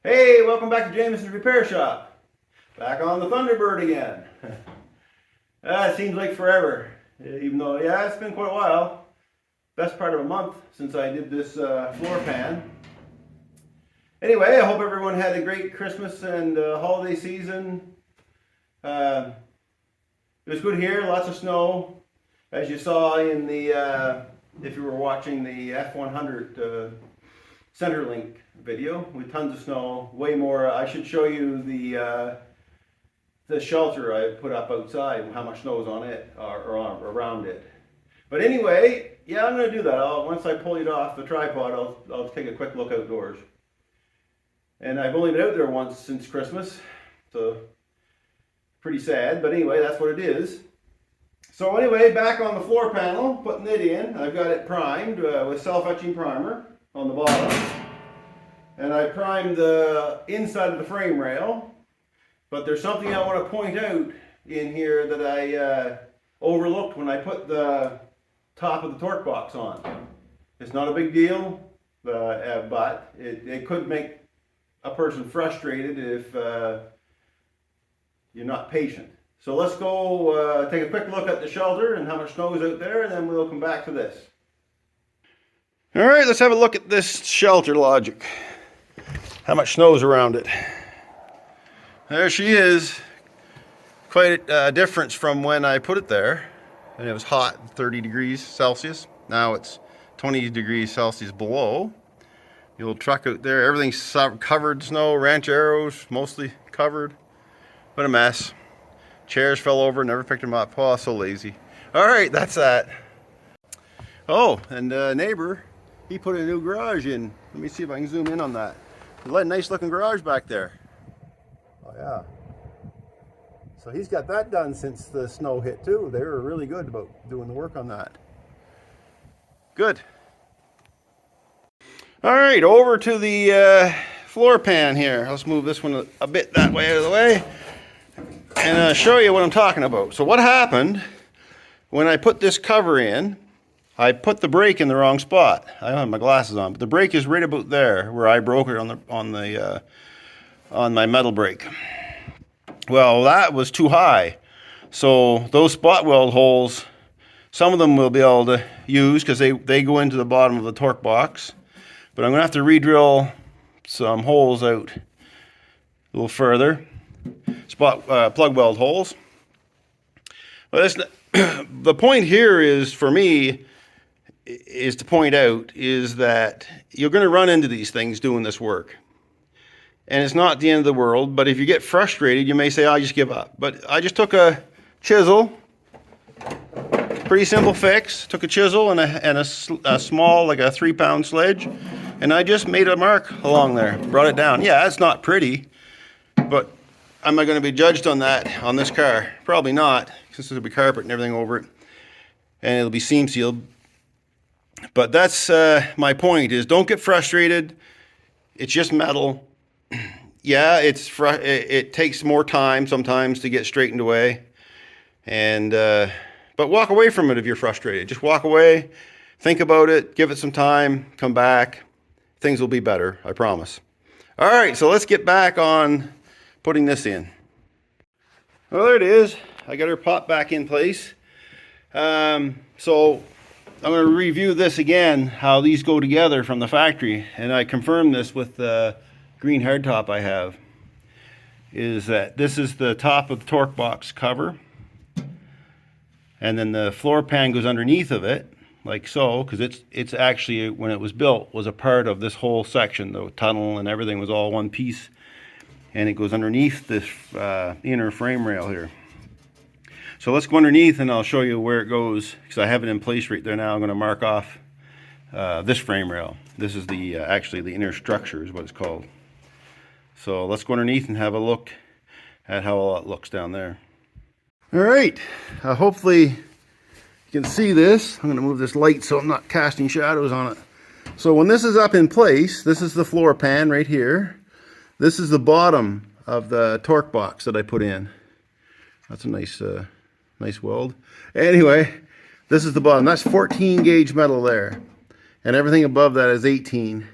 Hey, welcome back to Jamieson's Repair Shop. Back on the Thunderbird again. It seems like forever, even though, yeah, it's been quite a while. Best part of a month since I did this floor pan. Anyway, I hope everyone had a great Christmas and holiday season. It was good here, lots of snow. As you saw in the, if you were watching the F100 Centerlink video, with tons of snow, way more. I should show you the shelter I put up outside and how much snow is on it or around it. But anyway, yeah, I'm going to do that. Once I pull it off the tripod, I'll take a quick look outdoors. And I've only been out there once since Christmas, so pretty sad. But anyway, that's what it is. So anyway, back on the floor panel, putting it in. I've got it primed with self-etching primer on the bottom. And I primed the inside of the frame rail. But there's something I want to point out in here that I overlooked when I put the top of the torque box on. It's not a big deal, but it could make a person frustrated if you're not patient. So let's go take a quick look at the shelter and how much snow is out there, and then we'll come back to this. All right, let's have a look at this shelter logic. How much snow is around it. There she is. Quite a difference from when I put it there. And it was hot, 30 degrees Celsius. Now it's 20 degrees Celsius below. The old truck out there, everything's covered snow, rancheros mostly covered. What a mess. Chairs fell over, never picked them up. Oh, so lazy. All right, that's that. Oh, and neighbor, he put a new garage in. Let me see if I can zoom in on that. A nice looking garage back there. Oh yeah. So he's got that done since the snow hit too. They were really good about doing the work on that. Good. All right, over to the floor pan here. Let's move this one a bit that way out of the way and show you what I'm talking about. So what happened when I put this cover in, I put the brake in the wrong spot. I don't have my glasses on, but the brake is right about there where I broke it on my metal brake. Well, that was too high. So those spot weld holes, some of them we'll be able to use because they go into the bottom of the torque box. But I'm going to have to re-drill some holes out a little further. Spot plug weld holes. But the point here is, for me, is to point out is that you're going to run into these things doing this work. And it's not the end of the world, but if you get frustrated, you may say, I'll just give up. But I just took a chisel, pretty simple fix, took a chisel and a small, like a 3-pound sledge, and I just made a mark along there, brought it down. Yeah, it's not pretty, but am I going to be judged on that on this car? Probably not, because there'll be carpet and everything over it, and it'll be seam sealed. But that's my point, is don't get frustrated. It's just metal. Yeah, it takes more time sometimes to get straightened away, and but walk away from it if you're frustrated. Just walk away, think about it, give it some time, come back. Things will be better, I promise. All right, so let's get back on putting this in. Well, there it is. I got her popped back in place. So I'm going to review this again, how these go together from the factory, and I confirmed this with the green hardtop I have, is that this is the top of the torque box cover, and then the floor pan goes underneath of it, like so, because it's actually, when it was built, was a part of this whole section. The tunnel and everything was all one piece, and it goes underneath this inner frame rail here. So let's go underneath and I'll show you where it goes, because I have it in place right there now. I'm going to mark off this frame rail. This is the actually the inner structure is what it's called. So let's go underneath and have a look at how all it looks down there. All right, hopefully you can see this. I'm going to move this light so I'm not casting shadows on it. So when this is up in place, this is the floor pan right here. This is the bottom of the torque box that I put in. That's a nice nice weld. Anyway, this is the bottom. That's 14 gauge metal there, and everything above that is 18.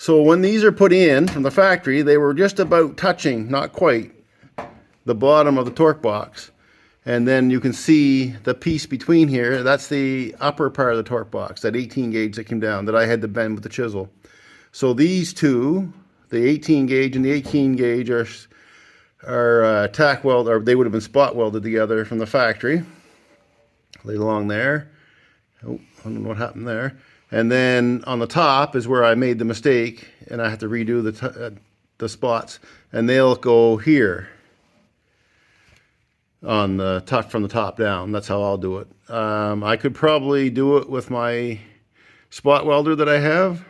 So when these are put in from the factory, they were just about touching, not quite, the bottom of the torque box. And then you can see the piece between here, that's the upper part of the torque box, that 18 gauge that came down that I had to bend with the chisel. So these two, the 18 gauge and the 18 gauge are tack weld, or they would have been spot welded together from the factory. Laid along there. Oh, I don't know what happened there. And then on the top is where I made the mistake, and I have to redo the spots, and they'll go here on the top, from the top down. That's how I'll do it. I could probably do it with my spot welder that I have,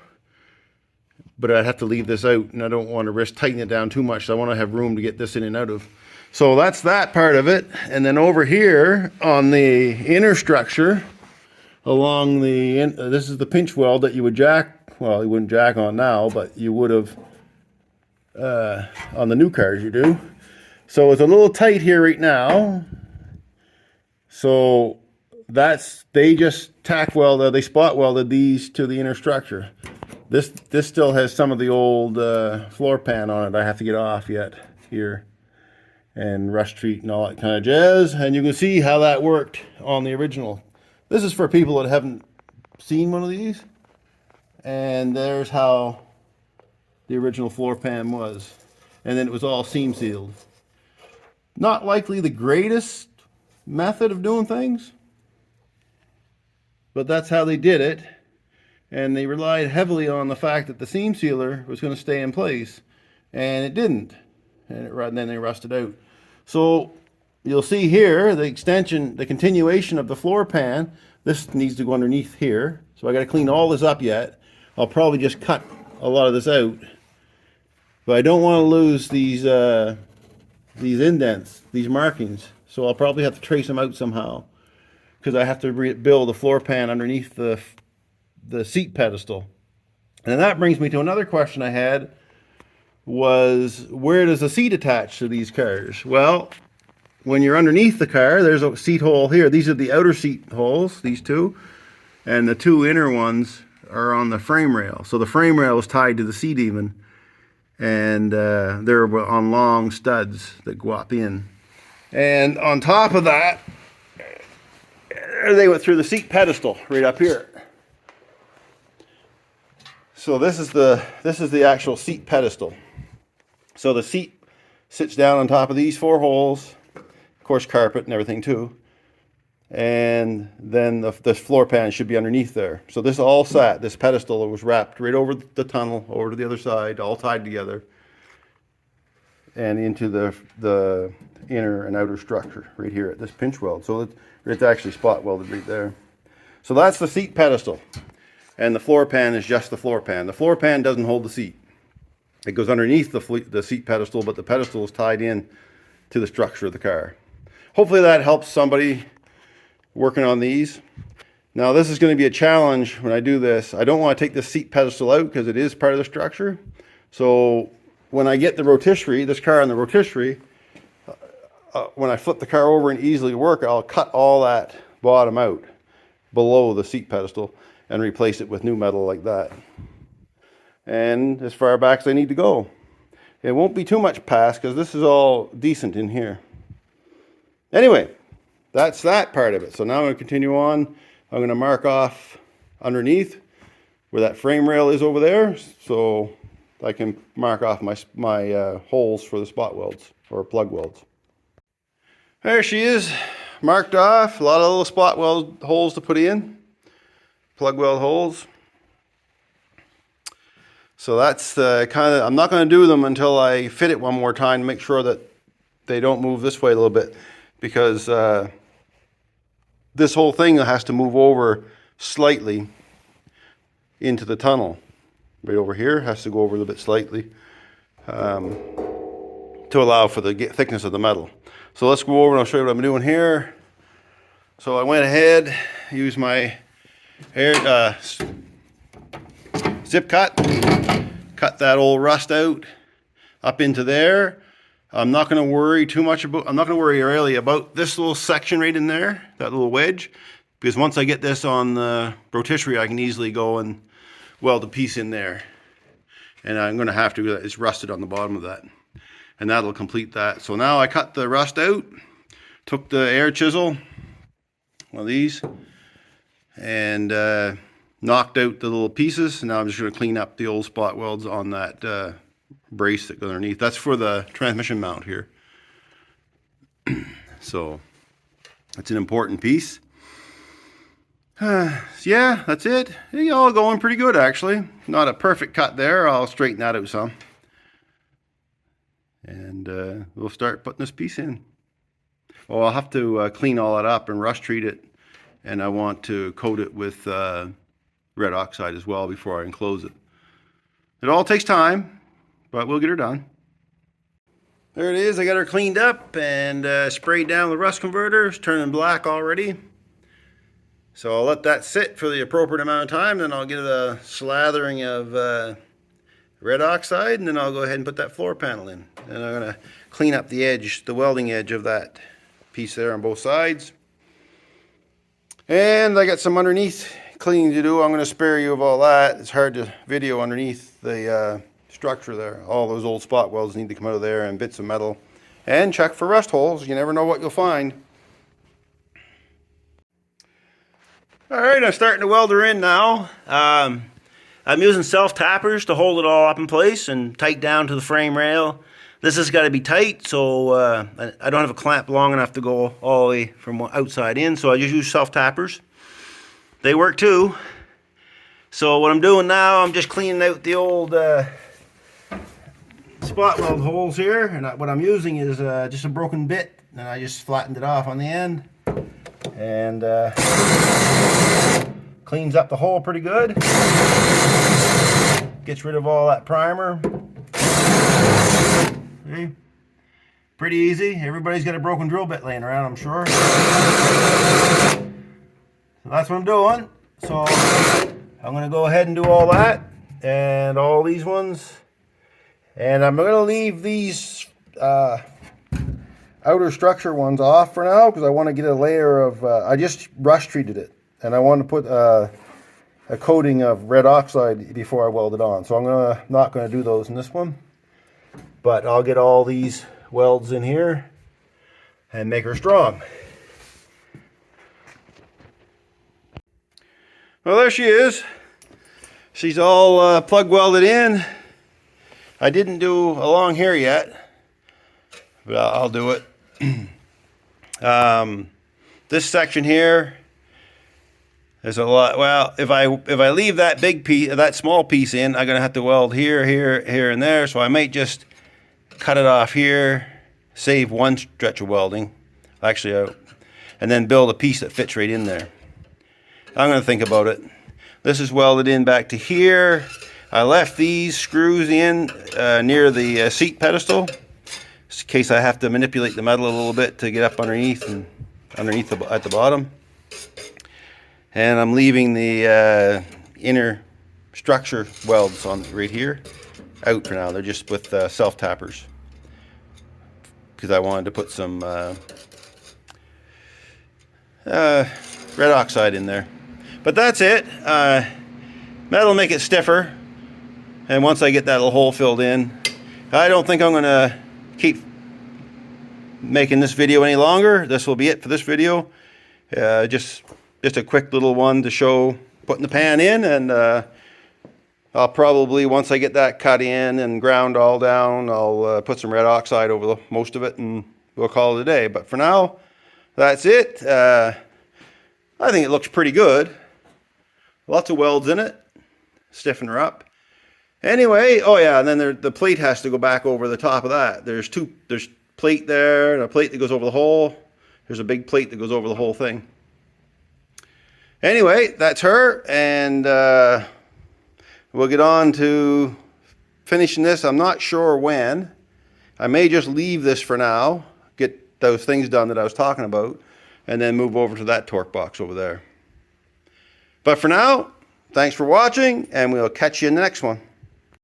but I'd have to leave this out, and I don't want to risk tightening it down too much. So I want to have room to get this in and out of. So that's that part of it. And then over here on the inner structure, along the, this is the pinch weld that you would jack, well, you wouldn't jack on now, but you would have on the new cars you do. So it's a little tight here right now. So that's, they just tack welded, they spot welded these to the inner structure. This still has some of the old floor pan on it I have to get off yet here, and rust treat and all that kind of jazz. And you can see how that worked on the original. This is for people that haven't seen one of these. And there's how the original floor pan was. And then it was all seam sealed. Not likely the greatest method of doing things, but that's how they did it. And they relied heavily on the fact that the seam sealer was going to stay in place, and it didn't. And then they rusted out. So you'll see here the extension, the continuation of the floor pan. This needs to go underneath here. So I got to clean all this up yet. I'll probably just cut a lot of this out. But I don't want to lose these indents, these markings. So I'll probably have to trace them out somehow, because I have to build a floor pan underneath the seat pedestal. And that brings me to another question I had, was where does the seat attach to these cars? Well, when you're underneath the car, there's a seat hole here. These are the outer seat holes, these two, and the two inner ones are on the frame rail. So the frame rail is tied to the seat even, and they're on long studs that go up in. And on top of that, they went through the seat pedestal right up here. So this is the actual seat pedestal. So the seat sits down on top of these four holes, of course carpet and everything too, and then the floor pan should be underneath there. So this all sat, this pedestal was wrapped right over the tunnel, over to the other side, all tied together, and into the inner and outer structure right here at this pinch weld. So it's actually spot welded right there. So that's the seat pedestal. And the floor pan is just the floor pan. The floor pan doesn't hold the seat. It goes underneath the seat pedestal, but the pedestal is tied in to the structure of the car. Hopefully that helps somebody working on these. Now this is going to be a challenge when I do this. I don't want to take the seat pedestal out because it is part of the structure. So when I get the rotisserie, this car on the rotisserie, when I flip the car over and easily work, I'll cut all that bottom out below the seat pedestal and replace it with new metal like that. And as far back as I need to go. It won't be too much past because this is all decent in here. Anyway, that's that part of it. So now I'm going to continue on. I'm going to mark off underneath where that frame rail is over there, so I can mark off my holes for the spot welds or plug welds. There she is, marked off. A lot of little spot weld holes to put in. Plug weld holes. So that's I'm not going to do them until I fit it one more time to make sure that they don't move this way a little bit, because this whole thing has to move over slightly into the tunnel. Right over here has to go over a little bit slightly to allow for the thickness of the metal. So let's go over and I'll show you what I'm doing here. So I went ahead, used my zip cut that old rust out up into there. I'm not going to worry too much about, I'm not going to worry really about this little section right in there, that little wedge, because once I get this on the rotisserie, I can easily go and weld a piece in there. And I'm going to have to, it's rusted on the bottom of that. And that'll complete that. So now I cut the rust out, took the air chisel, one of these, and knocked out the little pieces. And now I'm just going to clean up the old spot welds on that brace that goes underneath. That's for the transmission mount here. So that's an important piece. Yeah, that's it. It's all going pretty good, actually. Not a perfect cut there. I'll straighten that out some. And we'll start putting this piece in. Well, I'll have to clean all that up and rust treat it. And I want to coat it with red oxide as well before I enclose it. It all takes time, but we'll get her done. There it is. I got her cleaned up and sprayed down the rust converter. It's turning black already. So I'll let that sit for the appropriate amount of time, then I'll get a slathering of red oxide, and then I'll go ahead and put that floor panel in. And I'm going to clean up the edge, the welding edge of that piece there on both sides. And I got some underneath cleaning to do. I'm going to spare you of all that. It's hard to video underneath the structure there. All those old spot welds need to come out of there, and bits of metal. And check for rust holes. You never know what you'll find. Alright, I'm starting to weld her in now. I'm using self-tappers to hold it all up in place and tight down to the frame rail. This has got to be tight, so I don't have a clamp long enough to go all the way from outside in, so I just use self-tappers. They work too. So what I'm doing now, I'm just cleaning out the old spot weld holes here, and what I'm using is just a broken bit, and I just flattened it off on the end. And cleans up the hole pretty good. Gets rid of all that primer. See? Pretty easy. Everybody's got a broken drill bit laying around, I'm sure. So that's what I'm doing. So I'm going to go ahead and do all that and all these ones. And I'm going to leave these outer structure ones off for now because I want to get a layer of, I just rust treated it and I want to put a coating of red oxide before I weld it on. So I'm not going to do those in this one, but I'll get all these welds in here and make her strong. Well, there she is. She's all plug welded in. I didn't do along here yet, but I'll do it. This section here is a lot. Well, if I leave that big piece, that small piece in, I'm gonna have to weld here, here, here, and there. So I might just cut it off here, save one stretch of welding, actually, and then build a piece that fits right in there. I'm gonna think about it. This is welded in back to here. I left these screws in near the seat pedestal, in case I have to manipulate the metal a little bit to get up underneath and at the bottom. And I'm leaving the inner structure welds on right here out for now. They're just with self tappers because I wanted to put some red oxide in there. But that's it. That'll make it stiffer. And once I get that little hole filled in, I don't think I'm gonna keep making this video any longer. This will be it for this video. Just a quick little one to show putting the pan in, and I'll probably, once I get that cut in and ground all down, I'll put some red oxide over most of it and we'll call it a day. But for now, that's it. I think it looks pretty good. Lots of welds in it. Stiffen her up. Anyway, oh yeah, and then the plate has to go back over the top of that. There's plate there, and a plate that goes over the hole. There's a big plate that goes over the whole thing. Anyway, that's her, and we'll get on to finishing this. I'm not sure when. I may just leave this for now, get those things done that I was talking about, and then move over to that torque box over there. But for now, thanks for watching, and we'll catch you in the next one.